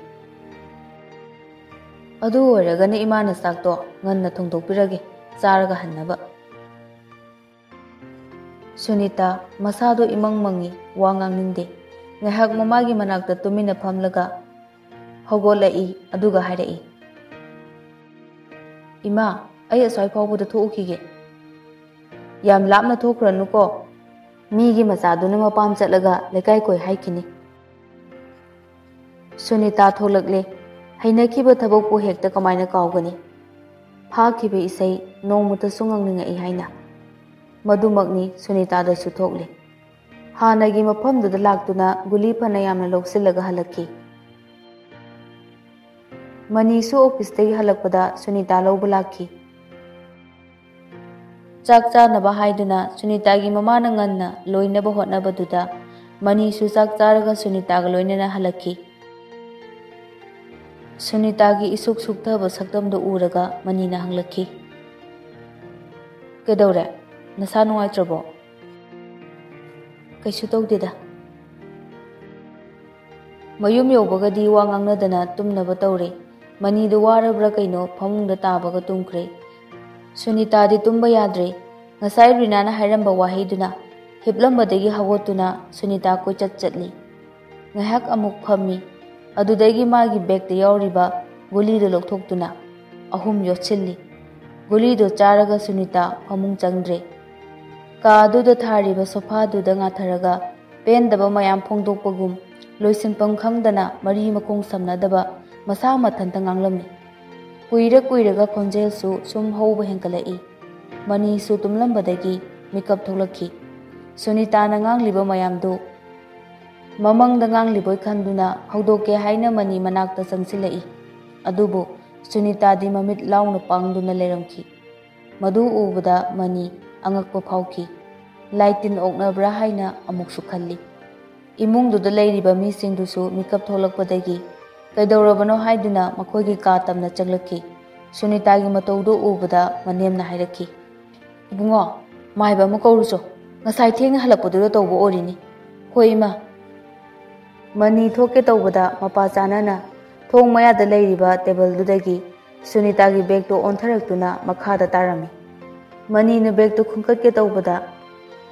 "ꯑꯗꯨ ꯑꯣꯏꯔꯒꯅ ꯏꯃꯥꯅ ꯆꯥꯛꯇꯣ ꯉꯟꯅ ꯊꯣꯡꯗꯣꯛꯄꯤꯔꯒꯦ, ꯆꯥꯔꯒ ꯍꯟꯅꯕ"꯫ ꯁꯨꯅꯤꯇꯥ ꯃꯁꯥꯗꯣ ꯏꯃꯪ ꯃꯪꯉꯤ, ꯋꯥ ꯉꯥꯡꯅꯤꯡꯗꯦ꯫ ꯉꯥꯏꯍꯥꯛ ꯃꯃꯥꯒꯤ ꯃꯅꯥꯛꯇ ꯇꯨꯃꯤꯟꯅ ꯐꯝꯂꯒ ꯍꯧꯒꯠꯂꯛꯏ, ꯑꯗꯨꯒ ꯍꯥꯏꯔꯛꯏ, "ꯏꯃꯥ, ꯑꯩ ꯑꯁ꯭ꯋꯥꯏ ꯐꯥꯎꯕꯗ ꯊꯣꯛꯎꯈꯤꯒꯦ"꯫ "ꯌꯥꯝ ꯂꯥꯞꯅ ꯊꯣꯛꯈ꯭ꯔꯅꯨꯀꯣ, ꯃꯤꯒꯤ ꯃꯆꯥꯗꯨꯅ ꯃꯄꯥꯝ ꯆꯠꯂꯒ ꯂꯩꯀꯥꯏ ꯀꯣꯏ ꯍꯥꯏꯈꯤꯅꯤ"꯫ ꯁꯨꯅꯤꯇꯥ ꯊꯣꯛꯂꯛꯂꯦ꯫ ꯍꯩꯅꯈꯤꯕ ꯊꯕꯛꯄꯨ ꯍꯦꯛꯇ ꯀꯃꯥꯏꯅ ꯀꯥꯎꯒꯅꯤ? ꯐꯥꯈꯤꯕ ꯏꯁꯩ ꯅꯣꯡꯃꯇꯁꯨ ꯉꯪꯅꯤꯡꯉꯛꯏ ꯍꯥꯏꯅ꯫ ꯃꯗꯨꯃꯛꯅꯤ ꯁꯨꯅꯤꯇꯥꯗꯁꯨ ꯊꯣꯛꯂꯤ꯫ ꯍꯥꯟꯅꯒꯤ ꯃꯐꯝꯗꯨꯗ ꯂꯥꯛꯇꯨꯅ ꯒꯨꯂꯤ ꯐꯅ ꯌꯥꯝꯅ ꯂꯧꯁꯤꯜꯂꯒ ꯍꯜꯂꯛꯈꯤ꯫ ꯃꯅꯤꯁꯨ ꯑꯣꯐꯤꯁꯇꯒꯤ ꯍꯜꯂꯛꯄꯗ ꯁꯨꯅꯤꯇꯥ ꯂꯧꯕ ꯂꯥꯛꯈꯤ꯫ ꯆꯥꯛ ꯆꯥꯅꯕ ꯍꯥꯏꯗꯨꯅ ꯁꯨꯅꯤꯇꯥꯒꯤ ꯃꯃꯥꯅ ꯉꯟꯅ ꯂꯣꯏꯅꯕ ꯍꯣꯠꯅꯕꯗꯨꯗ ꯃꯅꯤꯁꯨ ꯆꯥꯛ ꯆꯥꯔꯒ ꯁꯨꯅꯤꯇꯥꯒ ꯂꯣꯏꯅꯅ ꯍꯜꯂꯛꯈꯤ꯫ ꯁꯨꯅꯤꯇꯥꯒꯤ ꯏꯁꯨꯛ ꯁꯨꯛꯊꯕ ꯁꯛꯇꯝꯗꯨ ꯎꯔꯒ ꯃꯅꯤꯅ ꯍꯪꯂꯛꯈꯤ, "ꯀꯩꯗꯧꯔꯦ? ꯅꯁꯥ ꯅꯨꯡꯉꯥꯏꯇ꯭ꯔꯕꯣ?" "ꯀꯩꯁꯨ ꯇꯧꯗꯦꯗ"꯫ ꯃꯌꯨꯝ ꯌꯧꯕꯒꯗꯤ ꯋꯥ ꯉꯥꯡꯅꯗꯅ ꯇꯨꯝꯅꯕ ꯇꯧꯔꯦ꯫ ꯃꯅꯤꯗꯨ ꯋꯥꯔꯕ꯭ꯔꯥ ꯀꯩꯅꯣ ꯐꯃꯨꯡꯗ ꯇꯥꯕꯒ ꯇꯨꯝꯈ꯭ꯔꯦ꯫ ꯁꯨꯅꯤꯇꯥꯗꯤ ꯇꯨꯝꯕ ꯌꯥꯗ꯭ꯔꯦ꯫ ꯉꯁꯥꯏ ꯔꯤꯅꯥꯅ ꯍꯥꯏꯔꯝꯕ ꯋꯥꯍꯩꯗꯨꯅ ꯍꯤꯞꯂꯝꯕꯗꯒꯤ ꯍꯧꯒꯠꯇꯨꯅ ꯁꯨꯅꯤꯇꯥ ꯀꯣꯏꯆꯠ ꯆꯠꯂꯤ꯫ ꯉꯥꯏꯍꯥꯛ ꯑꯃꯨꯛ ꯐꯝꯃꯤ꯫ ꯑꯗꯨꯗꯒꯤ ꯃꯥꯒꯤ ꯕꯦꯒꯇ ꯌꯥꯎꯔꯤꯕ ꯒꯨꯂꯤꯗꯨ ꯂꯧꯊꯣꯛꯇꯨꯅ 3 ꯌꯣꯠꯁꯤꯜꯂꯤ꯫ ꯒꯨꯂꯤꯗꯨ ꯆꯥꯔꯒ ꯁꯨꯅꯤꯇꯥ ꯐꯃꯨꯡ ꯆꯪꯗ꯭ꯔꯦ꯫ ꯀꯥ ꯑꯗꯨꯗ ꯊꯥꯔꯤꯕ ꯁꯣꯐꯥꯗꯨꯗ ꯉꯥꯊꯔꯒ ꯄꯦꯟꯗꯕ ꯃꯌꯥꯝ ꯐꯣꯡꯗꯣꯛꯄꯒꯨꯝ ꯂꯣꯏꯁꯤꯟꯐꯝ ꯈꯪꯗꯅ ꯃꯔꯤ ꯃꯈꯣꯡ ꯁꯝꯅꯗꯕ ꯃꯁꯥ ꯃꯊꯟꯇ ꯉꯥꯡꯂꯝꯃꯤ꯫ ꯀꯨꯏꯔꯒ ꯈꯣꯟꯖꯦꯜꯁꯨ ꯁꯨꯝ ꯍꯧꯕ ꯍꯦꯟꯒꯠꯂꯛꯏ꯫ ꯃꯅꯤꯁꯨ ꯇꯨꯝꯂꯝꯕꯗꯒꯤ ꯃꯤꯀꯞ ꯊꯣꯛꯂꯛꯈꯤ꯫ ꯁꯨꯅꯤꯇꯥꯅ ꯉꯥꯡꯂꯤꯕ ꯃꯌꯥꯝꯗꯨ ꯃꯃꯪꯗ ꯉꯥꯡꯂꯤꯕꯣꯏ ꯈꯟꯗꯨꯅ ꯍꯧꯗꯣꯛꯀꯦ ꯍꯥꯏꯅ ꯃꯅꯤ ꯃꯅꯥꯛꯇ ꯆꯪꯁꯤꯜꯂꯛꯏ꯫ ꯑꯗꯨꯕꯨ ꯁꯨꯅꯤꯇꯥꯗꯤ ꯃꯃꯤꯠ ꯂꯥꯎꯅ ꯄꯥꯡꯗꯨꯅ ꯂꯩꯔꯝꯈꯤ꯫ ꯃꯗꯨ ꯎꯕꯗ ꯃꯅꯤ ꯑꯉꯛꯄ ꯐꯥꯎꯈꯤ꯫ ꯂꯥꯏꯇꯤꯟ ꯑꯣꯛꯅꯕ꯭ꯔꯥ ꯍꯥꯏꯅ ꯑꯃꯨꯛꯁꯨ ꯈꯜꯂꯤ꯫ ꯏꯃꯨꯡꯗꯨꯗ ꯂꯩꯔꯤꯕ ꯃꯤꯁꯤꯡꯗꯨꯁꯨ ꯃꯤꯀꯞ ꯊꯣꯛꯂꯛꯄꯗꯒꯤ ꯀꯩꯗꯧꯔꯕꯅꯣ ꯍꯥꯏꯗꯨꯅ ꯃꯈꯣꯏꯒꯤ ꯀꯥ ꯇꯝꯅ ꯆꯪꯂꯛꯈꯤ꯫ ꯁꯨꯅꯤꯇꯥꯒꯤ ꯃꯇꯧꯗꯨ ꯎꯕꯗ ꯃꯅꯦꯝꯅ ꯍꯥꯏꯔꯛꯈꯤ, "ꯏꯕꯨꯡꯉꯣ, ꯃꯥꯏꯕ ꯑꯃ ꯀꯧꯔꯨꯆꯣ꯫ ꯉꯁꯥꯏ ꯊꯦꯡꯅ ꯍꯜꯂꯛꯄꯗꯨꯗ ꯇꯧꯕ ꯑꯣꯏꯔꯤꯅꯤ." "ꯍꯣꯏ ꯏꯃꯥ." ꯃꯅꯤ ꯊꯣꯛꯀꯦ ꯇꯧꯕꯗ ꯃꯄꯥ ꯆꯥꯅꯅ ꯊꯣꯡ ꯃꯌꯥꯗ ꯂꯩꯔꯤꯕ ꯇꯦꯕꯜꯗꯨꯗꯒꯤ ꯁꯨꯅꯤꯇꯥꯒꯤ ꯕꯦꯒꯇꯨ ꯑꯣꯟꯊꯔꯛꯇꯨꯅ ꯃꯈꯥꯗ ꯇꯥꯔꯝꯃꯤ꯫ ꯃꯅꯤꯅ ꯕꯦꯒꯇꯨ ꯈꯨꯟꯀꯠꯀꯦ ꯇꯧꯕꯗ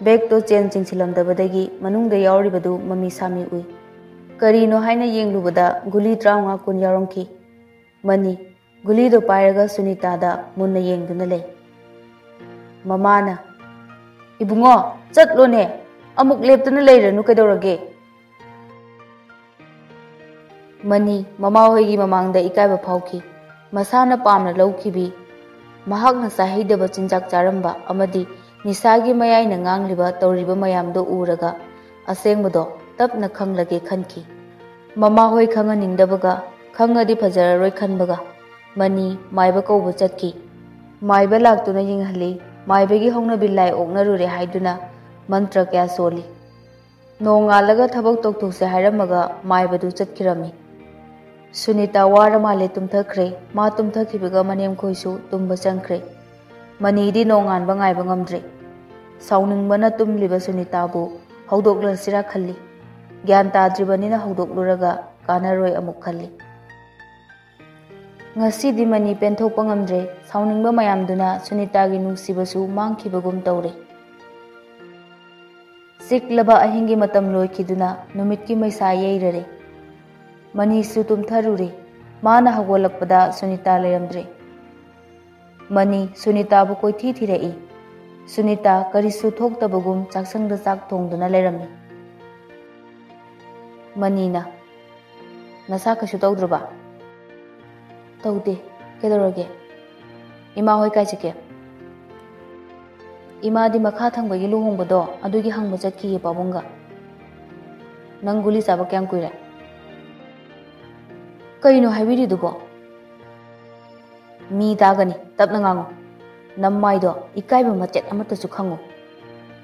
ꯕꯦꯒꯇꯨ ꯆꯦꯟ ꯆꯤꯡꯁꯤꯜꯂꯝꯗꯕꯗꯒꯤ ꯃꯅꯨꯡꯗ ꯌꯥꯎꯔꯤꯕꯗꯨ ꯃꯃꯤ ꯁꯥꯃꯤ ꯎꯏ꯫ ꯀꯔꯤꯅꯣ ꯍꯥꯏꯅ ꯌꯦꯡꯂꯨꯕꯗ ꯒꯨꯂꯤ 35-40 ꯌꯥꯎꯔꯝꯈꯤ꯫ ꯃꯅꯤ ꯒꯨꯂꯤꯗꯨ ꯄꯥꯏꯔꯒ ꯁꯨꯅꯤꯇꯥꯗ ꯃꯨꯟꯅ ꯌꯦꯡꯗꯨꯅ ꯂꯩ꯫ ꯃꯃꯥꯅ, "ꯏꯕꯨꯡꯉꯣ, ꯆꯠꯂꯣꯅꯦ, ꯑꯃꯨꯛ ꯂꯦꯞꯇꯨꯅ ꯂꯩꯔꯅꯨ ꯀꯩꯗꯧꯔꯒꯦ?" ꯃꯅꯤ ꯃꯃꯥꯍꯣꯏꯒꯤ ꯃꯃꯥꯡꯗ ꯏꯀꯥꯏꯕ ꯐꯥꯎꯈꯤ꯫ ꯃꯁꯥꯅ ꯄꯥꯝꯅ ꯂꯧꯈꯤꯕꯤ, ꯃꯍꯥꯛꯅ ꯆꯥꯍꯩꯗꯕ ꯆꯤꯟꯖꯥꯛ ꯆꯥꯔꯝꯕ ꯑꯃꯗꯤ ꯅꯤꯁꯥꯒꯤ ꯃꯌꯥꯏꯅ ꯉꯥꯡꯂꯤꯕ ꯇꯧꯔꯤꯕ ꯃꯌꯥꯝꯗꯨ ꯎꯔꯒ ꯑꯁꯦꯡꯕꯗꯣ ꯇꯞꯅ ꯈꯪꯂꯒꯦ ꯈꯟꯈꯤ꯫ ꯃꯃꯥꯍꯣꯏ ꯈꯪꯍꯟꯅꯤꯡꯗꯕꯒ ꯈꯪꯉꯗꯤ ꯐꯖꯔꯔꯣꯏ ꯈꯟꯕꯒ ꯃꯅꯤ ꯃꯥꯏꯕ ꯀꯧꯕ ꯆꯠꯈꯤ꯫ ꯃꯥꯏꯕ ꯂꯥꯛꯇꯨꯅ ꯌꯦꯡꯍꯜꯂꯤ꯫ ꯃꯥꯏꯕꯒꯤ ꯍꯧꯅꯕꯤ ꯂꯥꯏ ꯑꯣꯛꯅꯔꯨꯔꯦ ꯍꯥꯏꯗꯨꯅ ꯃꯟꯇ꯭ꯔ ꯀꯌꯥ ꯁꯣꯜꯂꯤ꯫ ꯅꯣꯡꯉꯥꯜꯂꯒ ꯊꯕꯛ ꯇꯧꯊꯣꯛꯁꯦ ꯍꯥꯏꯔꯝꯃꯒ ꯃꯥꯏꯕꯗꯨ ꯆꯠꯈꯤꯔꯝꯃꯤ꯫ ꯁꯨꯅꯤꯇꯥ ꯋꯥꯔ ꯃꯥꯜꯂꯦ ꯇꯨꯝꯊꯈ꯭ꯔꯦ꯫ ꯃꯥ ꯇꯨꯝꯊꯈꯤꯕꯒ ꯃꯅꯦꯝꯈꯣꯏꯁꯨ ꯇꯨꯝꯕ ꯆꯪꯈ꯭ꯔꯦ꯫ ꯃꯅꯤꯗꯤ ꯅꯣꯡꯉꯥꯟꯕ ꯉꯥꯏꯕ ꯉꯝꯗ꯭ꯔꯦ꯫ ꯁꯥꯎꯅꯤꯡꯕꯅ ꯇꯨꯝꯂꯤꯕ ꯁꯨꯅꯤꯇꯥꯕꯨ ꯍꯧꯗꯣꯛꯂꯁꯤꯔꯥ ꯈꯜꯂꯤ꯫ ꯒ꯭ꯌꯥꯟ ꯇꯥꯗ꯭ꯔꯤꯕꯅꯤꯅ ꯍꯧꯗꯣꯛꯂꯨꯔꯒ ꯀꯥꯟꯅꯔꯣꯏ ꯑꯃꯨꯛ ꯈꯜꯂꯤ꯫ ꯉꯁꯤꯗꯤ ꯃꯅꯤ ꯄꯦꯟꯊꯣꯛꯄ ꯉꯝꯗ꯭ꯔꯦ꯫ ꯁꯥꯎꯅꯤꯡꯕ ꯃꯌꯥꯝꯗꯨꯅ ꯁꯨꯅꯤꯇꯥꯒꯤ ꯅꯨꯡꯁꯤꯕꯁꯨ マꯡꯈꯤꯕꯒꯨꯝ ꯇꯧꯔꯦ꯫ ꯆꯤꯛꯂꯕ ꯑꯍꯤꯡꯒꯤ ꯃꯇꯝ ꯂꯣꯏꯈꯤꯗꯨꯅ ꯅꯨꯃꯤꯠꯀꯤ ꯃꯩꯁꯥ ꯌꯩꯔꯔꯦ꯫ ꯃꯅꯤꯁꯨ ꯇꯨꯝꯊꯔꯨꯔꯦ꯫ ꯃꯥꯅ ꯍꯧꯒꯠꯂꯛꯄꯗ ꯁꯨꯅꯤꯇꯥ ꯂꯩꯔꯝꯗ꯭ꯔꯦ꯫ ꯃꯅꯤ ꯁꯨꯅꯤꯇꯥꯕꯨ ꯀꯣꯏꯊꯤ ꯊꯤꯔꯛꯏ꯫ ꯁꯨꯅꯤꯇꯥ ꯀꯔꯤꯁꯨ ꯊꯣꯛꯇꯕꯒꯨꯝ ꯆꯥꯛꯁꯪꯗ ꯆꯥꯛ ꯊꯣꯡꯗꯨꯅ ꯂꯩꯔꯝꯃꯤ꯫ ꯃꯅꯤꯅ, "ꯅꯁꯥ ꯀꯩꯁꯨ ꯇꯧꯗ꯭ꯔꯕ?" "ꯇꯧꯗꯦ, ꯀꯩꯗꯧꯔꯒꯦ? ꯏꯃꯥ ꯍꯣꯏ ꯀꯥꯏ ꯆꯠꯀꯦ?" "ꯏꯃꯥꯗꯤ ꯃꯈꯥ ꯊꯪꯕꯒꯤ ꯂꯨꯍꯣꯡꯕꯗꯣ ꯑꯗꯨꯒꯤ ꯍꯪꯕ ꯆꯠꯈꯤꯌꯦ ꯄꯥꯕꯨꯡꯒ." "ꯅꯪ ꯒꯨꯂꯤ ꯆꯥꯕ ꯀꯌꯥꯝ ꯀꯨꯏꯔꯦ?" "ꯀꯩꯅꯣ ꯍꯥꯏꯕꯤꯔꯤꯗꯨꯕꯣ? ꯃꯤ ꯇꯥꯒꯅꯤ, ꯇꯞꯅ ꯉꯥꯡꯉꯨ꯫ ꯅꯃꯥꯏꯗꯣ ꯏꯀꯥꯏꯕ ꯃꯆꯦꯠ ꯑꯃꯠꯇꯁꯨ ꯈꯪꯉꯨ꯫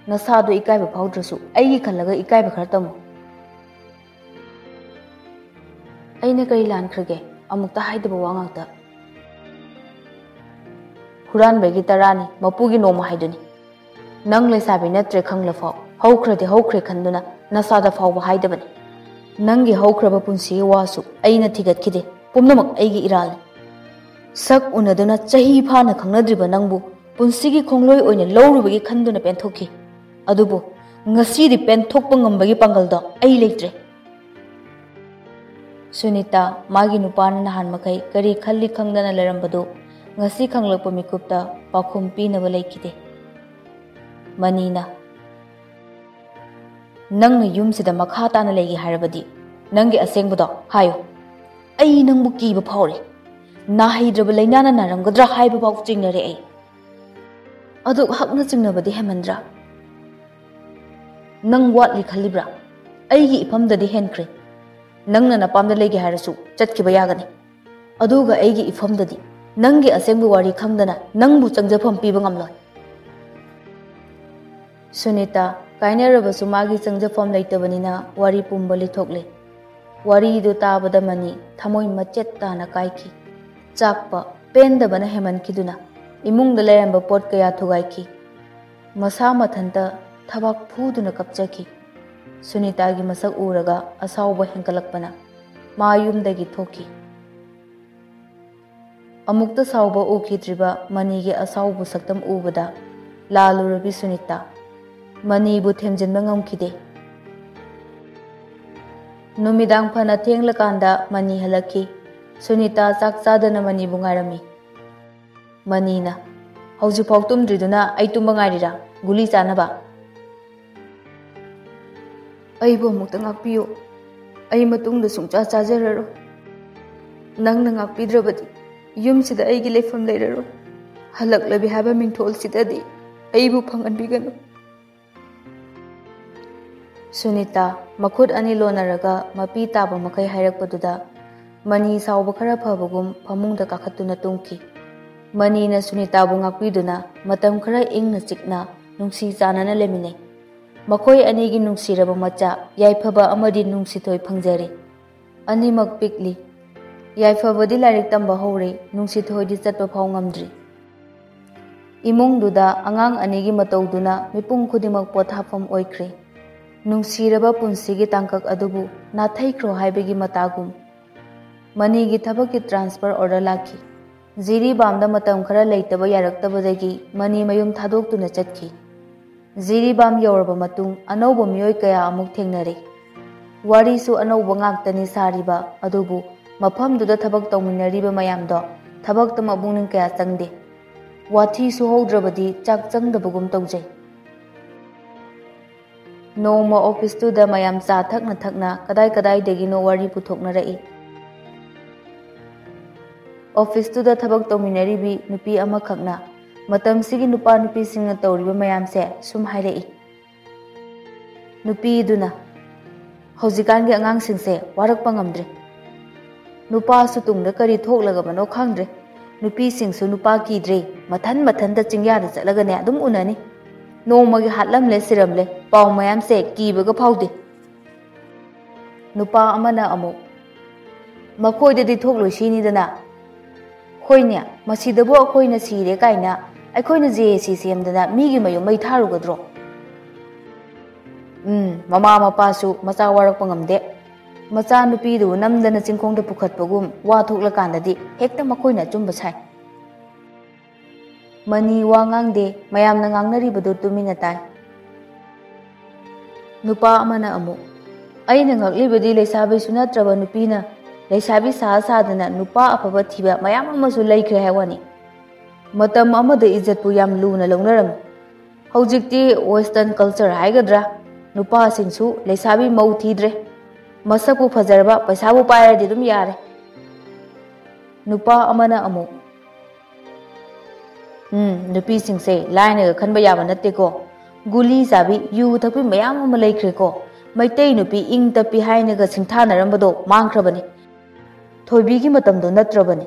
ꯅꯁꯥꯗꯣ ꯏꯀꯥꯏꯕ ꯐꯥꯎꯗ꯭ꯔꯁꯨ ꯑꯩꯒꯤ ꯈꯜꯂꯒ ꯏꯀꯥꯏꯕ ꯈꯔ ꯇꯝꯃꯨ." "ꯑꯩꯅ ꯀꯔꯤ ꯂꯥꯟꯈ꯭ꯔꯒꯦ? ꯑꯃꯨꯛꯇ ꯍꯥꯏꯗꯕ ꯋꯥ ꯉꯥꯛꯇ." "ꯍꯨꯔꯥꯟꯕꯒꯤ 10ꯅꯤ, ꯃꯄꯨꯒꯤ ꯅꯣꯡꯃ ꯍꯥꯏꯗꯨꯅꯤ꯫ ꯅꯪ ꯂꯩꯁꯥꯕꯤ ꯅꯠꯇ꯭ꯔꯦ ꯈꯪꯂꯐꯥꯎ ꯍꯧꯈ꯭ꯔꯗꯤ ꯍꯧꯈ꯭ꯔꯦ ꯈꯟꯗꯨꯅ ꯅꯁꯥꯗ ꯐꯥꯎꯕ ꯍꯥꯏꯗꯕꯅꯤ꯫ ꯅꯪꯒꯤ ꯍꯧꯈ꯭ꯔꯕ ꯄꯨꯟꯁꯤꯒꯤ ꯋꯥꯁꯨ ꯑꯩꯅ ꯊꯤꯒꯠꯈꯤꯗꯦ, ꯄꯨꯝꯅꯃꯛ ꯑꯩꯒꯤ ꯏꯔꯥꯜꯅꯤ꯫ ꯁꯛ ꯎꯅꯗꯨꯅ ꯆꯍꯤ ꯐꯥꯅ ꯈꯪꯅꯗ꯭ꯔꯤꯕ ꯅꯪꯕꯨ ꯄꯨꯟꯁꯤꯒꯤ ꯈꯣꯡꯂꯣꯏ ꯑꯣꯏꯅ ꯂꯧꯔꯨꯕꯒꯤ ꯈꯟꯗꯨꯅ ꯄꯦꯟꯊꯣꯛꯈꯤ꯫ ꯑꯗꯨꯕꯨ ꯉꯁꯤꯗꯤ ꯄꯦꯟꯊꯣꯛꯄ ꯉꯝꯕꯒꯤ ꯄꯥꯡꯒꯜꯗꯣ ꯑꯩ ꯂꯩꯇ꯭ꯔꯦ." ꯁꯨꯅꯤꯇꯥ ꯃꯥꯒꯤ ꯅꯨꯄꯥꯅ ꯅꯍꯥꯟ ꯃꯈꯩ ꯀꯔꯤ ꯈꯜꯂꯤ ꯈꯪꯗꯅ ꯂꯩꯔꯝꯕꯗꯨ ꯉꯁꯤ ꯈꯪꯂꯛꯄ ꯃꯤꯀꯨꯞꯇ ꯄꯥꯎꯈꯨꯝ ꯄꯤꯅꯕ ꯂꯩꯈꯤꯗꯦ꯫ ꯃꯅꯤꯅ, "ꯅꯪꯅ ꯌꯨꯝꯁꯤꯗ ꯃꯈꯥ ꯇꯥꯅ ꯂꯩꯒꯦ ꯍꯥꯏꯔꯕꯗꯤ ꯅꯪꯒꯤ ꯑꯁꯦꯡꯕꯗꯣ ꯍꯥꯏꯌꯨ꯫ ꯑꯩ ꯅꯪꯕꯨ ꯀꯤꯕ ꯐꯥꯎꯔꯦ꯫ ꯅꯥꯍꯩꯗ꯭ꯔꯕ ꯂꯩꯅꯥꯅ ꯅꯥꯔꯝꯒꯗ꯭ꯔꯥ ꯍꯥꯏꯕꯐꯥꯎ ꯆꯤꯡꯅꯔꯦ ꯑꯩ꯫ ꯑꯗꯨꯛ ꯍꯛꯅ ꯆꯤꯡꯅꯕꯗꯤ ꯍꯦꯟꯃꯟꯗ꯭ꯔꯥ? ꯅꯪ ꯋꯥꯠꯂꯤ ꯈꯜꯂꯤꯕ꯭ꯔꯥ? ꯑꯩꯒꯤ ꯏꯐꯝꯗꯗꯤ ꯍꯦꯟꯈ꯭ꯔꯦ꯫ ꯅꯪꯅ ꯅꯄꯥꯝꯗ ꯂꯩꯒꯦ ꯍꯥꯏꯔꯁꯨ ꯆꯠꯈꯤꯕ ꯌꯥꯒꯅꯤ꯫ ꯑꯗꯨꯒ ꯑꯩꯒꯤ ꯏꯐꯝꯗꯗꯤ ꯅꯪꯒꯤ ꯑꯁꯦꯡꯕ ꯋꯥꯔꯤ ꯈꯪꯗꯅ ꯅꯪꯕꯨ ꯆꯪꯖꯐꯝ ꯄꯤꯕ ꯉꯝꯂꯣꯏ." ꯁꯨꯅꯤꯇꯥ ꯀꯥꯏꯅꯔꯕꯁꯨ ꯃꯥꯒꯤ ꯆꯪꯖꯐꯝ ꯂꯩꯇꯕꯅꯤꯅ ꯋꯥꯔꯤ ꯄꯨꯝꯕ ꯂꯤꯊꯣꯛꯂꯦ꯫ ꯋꯥꯔꯤꯗꯨ ꯇꯥꯕꯗ ꯃꯅꯤ ꯊꯃꯣꯏ ꯃꯆꯦꯠ ꯇꯥꯅ ꯀꯥꯏꯈꯤ꯫ ꯆꯥꯛꯄ, ꯄꯦꯟꯗꯕꯅ ꯍꯦꯃꯟꯈꯤꯗꯨꯅ ꯏꯃꯨꯡꯗ ꯂꯩꯔꯝꯕ ꯄꯣꯠ ꯀꯌꯥ ꯊꯨꯒꯥꯏꯈꯤ꯫ ꯃꯁꯥ ꯃꯊꯟꯇ ꯊꯕꯥꯛ ꯐꯨꯗꯨꯅ ꯀꯞꯆꯈꯤ꯫ ꯁꯨꯅꯤꯇꯥꯒꯤ ꯃꯁꯛ ꯎꯔꯒ ꯑꯁꯥꯎꯕ ꯍꯦꯟꯒꯠꯂꯛꯄꯅ मा युमदगी थोकी। अमुक्ता साउबा उखिद्रिबा मनीगे असाउबु सक्तम उबदा लालुरबी सुनीता मनीबु थेमजिनबा ngamखिदे। नुमिदांग फना थेंगलकांदा मनी हलकी। सुनीता चाक चादना मनीबु ngairami। मनीना हौजिफाउ तुमद्रिदुना आई तुंबा ngairira गुली चानबा। अइबु अमुक्ता ngakpiyo आई मतुंगदा सुंगचा चाजररो। नंगना ngakpidrabadi युमसिदा अइगी लेफम लेररो। हलक्लबि हाबा मिंथोल सिदादि अइबु फंगनबिगनु। सुनीता मखुद अनि लोनरगा मपी ताबा मखै हायरकपदुदा मनी साउबा खरा फबगुम फमुंगदा काखतुना तुंखी। मनीना सुनीताबु ngakpiduna मतम खरा इंगना चिकना नुंसी चानना लेमिनै। मखोय अनिगी नुंसीरबा मचा याइफबा अमदि नुंसीथोय फंगजरे। अनिमक पिकली। याइफबदि लाइरिक तंबा हौरे नुंसीथोयदि चटपा फाउ ngamdri। इमुंगदुदा अंगांग अनिगी मतौदुना मिपुंग खुदिमक पोथाफम ओइख्रे। नुंसीरबा पुंसीगी तांकक अदुबु नाथैख्रो हाइबेगी मतागुम। मनीगी थबकी ट्रांसफर ऑर्डर लाखी। जिरीबामदा मतम खरा लेतबा यारक्तबदगी मनी मयुम थादोक्तुना चटखी। जिरीबाम यौरबा मतुंग अनौबा मियोय कया अमुक थेंगनरे। वारीसु अनौबा ngakतनी सारिबा अदुबु मफमदुदा थबक तौमिनरिबा मयामदो थबकता मबुंगनिंग कया चंगदे। वाथीसु हौद्रबदी चाक चंगदबगुम तौजै। नोमा ऑफिसतुदा मयाम चा थकना थकना कदाई कदाईदगिनो वारी पुथोकनरई। ऑफिसतुदा थबक तौमिनरिबी नुपी अमखकना मतमसिगी नुपा नुपी सिंगना तौरिबा मयामसे सुम हाइरई। नुपीदुना हौजिकानगी अंगांगसिंगसे वारकपा ngamdre। नुपासु तुंगदा करी थोकलगबनो खांगद्रे। नुपीसिंगसु नुपा कीद्रे मथन मथनदा चिंग्यादा चलगने अदुम उननी। नोमगी हातलमले सिरमले पाउ मयामसे कीबगा फाउदे। नुपा अमना अमुक मखोयददि थोकलोइसिनीदना होइने मसिदबो अखोइना सिरे काइना अखोइना जेसी सेमदना मीगी मयो मै थारुगद्रो। ममा मपासु मचा वारकपा ngamde। मचा नुपीदु नमदना चिंखोंदा पुखतपगुम वा थोकलकांददि हेक्ता मखोइना चुंबा साइ। मनी वा ngamde मयामना ngangnaribadu तुमिना ताइ। नुपा अमना अमु अइना ngaklibadi leisabisu natraba nupina leisabi सा सादना नुपा अफबा थिबा मयाम अमसु लैख्रे हाइवानी। मतम अमदा इज्जतपु याम लूना लौनरम। हौजिक्ति वेस्टर्न कल्चर हाइगद्रा नुपा सिंगसु leisabi मौ थीद्रे। मसकपु फजरबा पैसाबु पायरदि दुम यारे। नुपा अमना अमु नुपी सिंगसे लाइनगा खनबा याबा नत्तेको। गुली चाबी यू थकपि मयाम अमा लैख्रेको। मैतै नुपी इंग तपि हाइनगा सिंथानरंबदो मांगख्रबनी। थोइबीगी मतमदो नत्रबनी।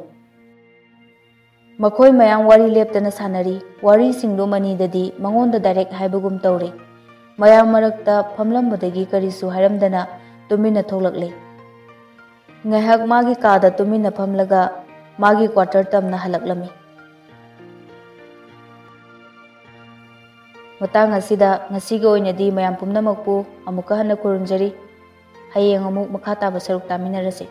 मखोय मयाम वारी लेप्तना सानरी। वारी सिंगदो मनीददि मंगोंदा डायरेक्ट हाइबगुम तौरे। मयाम मरक्ता फमलंबदगी करिसु हाइरमदना तुमिना थोलकले। ngahak magi kada tumina famlaga magi quarter tamna halaklami। मतंग असिदा ngasiga oinadi mayam pumnamakpu amuka hana kurunjari। hayeng amuk makha taba saruk taminarase।